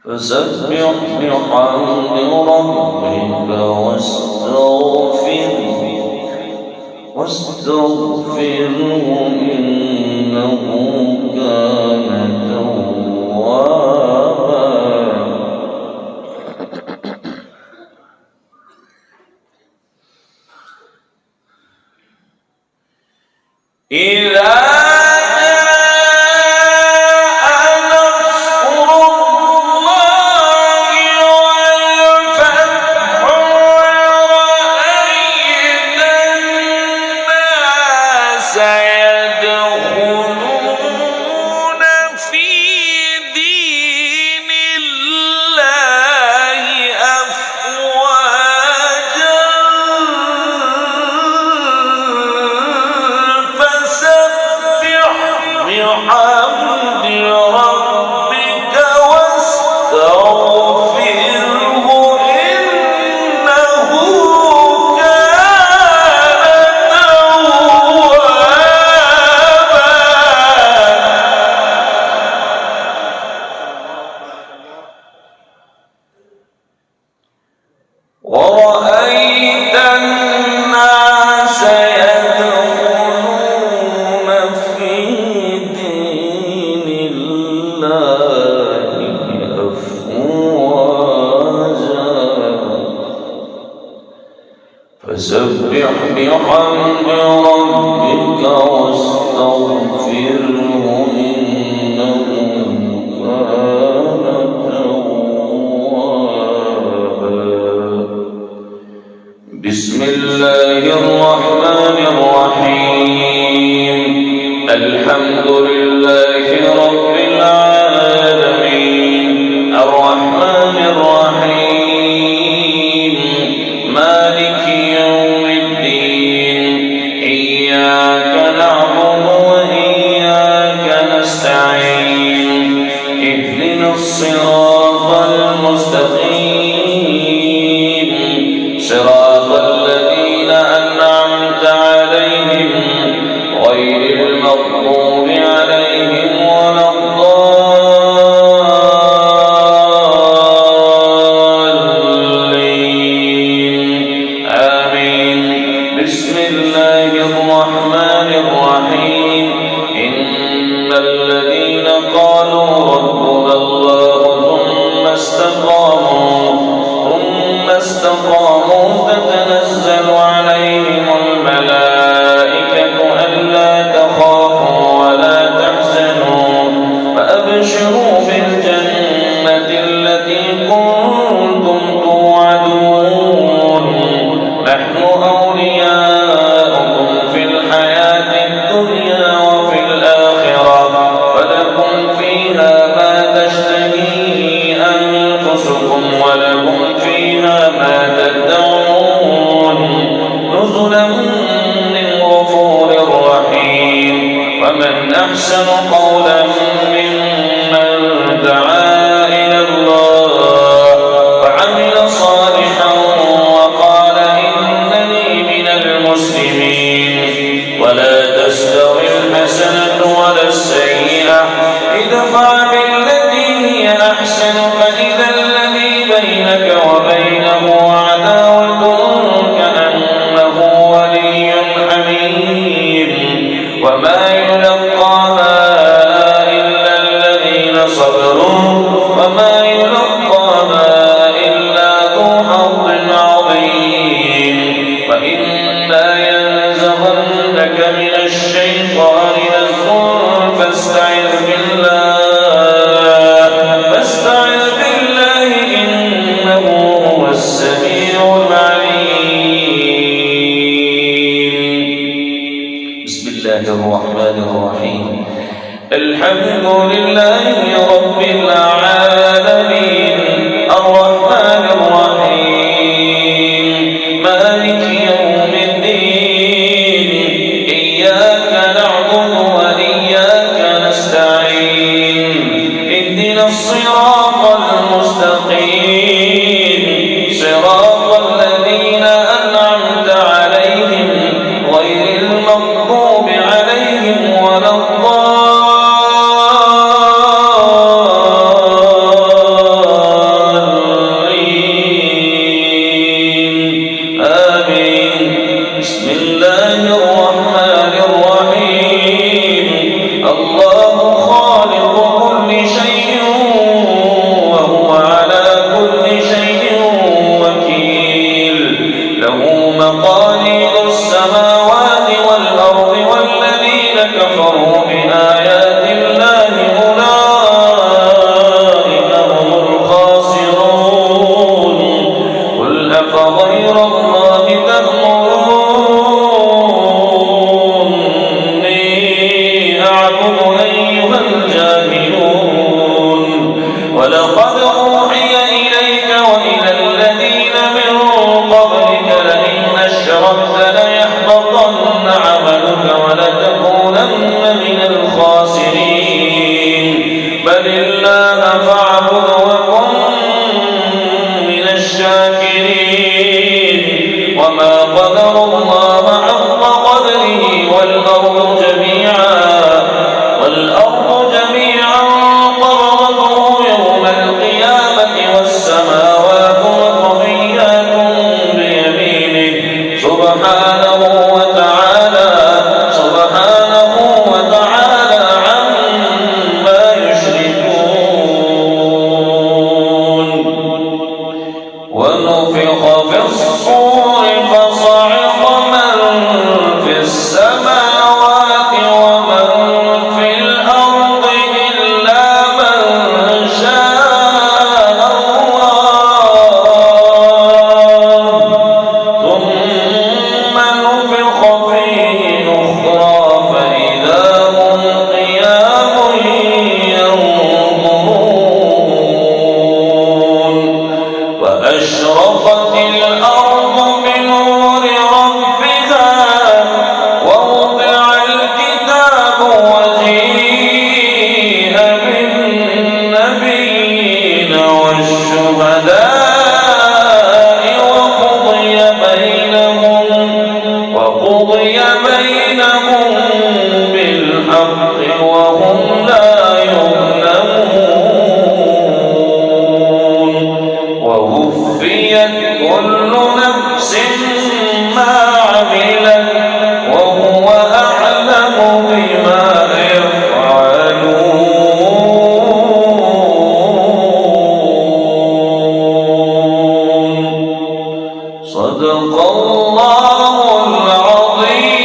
فسبح بحمد ربك واستغفره إنه كان توابا. إذا ورأيت الناس يدخلون في دين الله أفواجا فسبح بحمد ربك واستغفره إنه كان توابا. بسم الله الرحمن الرحيم. الحمد لله رب العالمين الرحمن الرحيم مالك يوم الدين إياك نعبد وإياك نستعين اهدنا الصراط المستقيم صراط الذين أنعمت عليهم غير المغضوب عليهم ولا الضالين آمين. بسم الله الرحمن الرحيم. إن الذين قالوا ربنا الله ثم استقاموا تتنزل عليهم الملائكة ألا تخافوا ولا تحزنوا وأبشروا بالجنة التي كنتم توعدون نحن أولياؤكم في الحياة الدنيا وفي الآخرة ولكم فيها ما تشتهي أنفسكم ولكم فيها ما تدعون نزلا من غفور رحيم. ومن أحسن قولا ممن دعا إلى الله وعمل صالحا وقال إنني من المسلمين. ولا تستوي الحسنة ولا السيئة ادفع بالتي هي أحسن فإذا الذي بينك وبينه عداوة كأنه ولي حميم. وما يلقاها إلا الذين صبروا وما يلقاها إلا ذو حظ عظيم. وإما ينزغنك من الشيطان نزغ فاستعذ بالله إنه هو السميع العليم. بسم الله الرحمن الرحيم. الحمد لله رب العالمين الرحمن الرحيم مالك يوم الدين إياك نعبد وإياك نستعين اهدنا الصراط المستقيم صراط الذين أنعمت عليهم غير المغضوب عليهم ولا الضالين الله خالق كل شيء وهو على كل شيء وكيل له مقاليد السماوات والأرض والذين كفروا بآيات الله أولئك هم الخاسرون قل أفغير الله تأمروني أعبد أيها الجاهلون ولقد أوحي إليك وإلى الذين من قبلك لئن أشركت ليحبطن عملك ولتكونن من الخاسرين بل الله فاعبد وكن من الشاكرين وما قدر الله حق قدره والأرض جميعا قبضته يوم القيامة والسماوات مطويات بيمينه سبحانه وتعالى عما يشركون ونفخ في الصور فصعق من في السماوات ومن في الأرض إلا من شاء الله ثم نفخ فيه أخرى فإذا هم قيام ينظرون وأشرقت الأرض بنور ربها ووضع الكتاب وجيء بالنبيين والشهداء وقضي بينهم بالحق وهم لا يظلمون ووفيت كل نفس ما عملت وهو أعلم بما يفعلون صدق الله العظيم.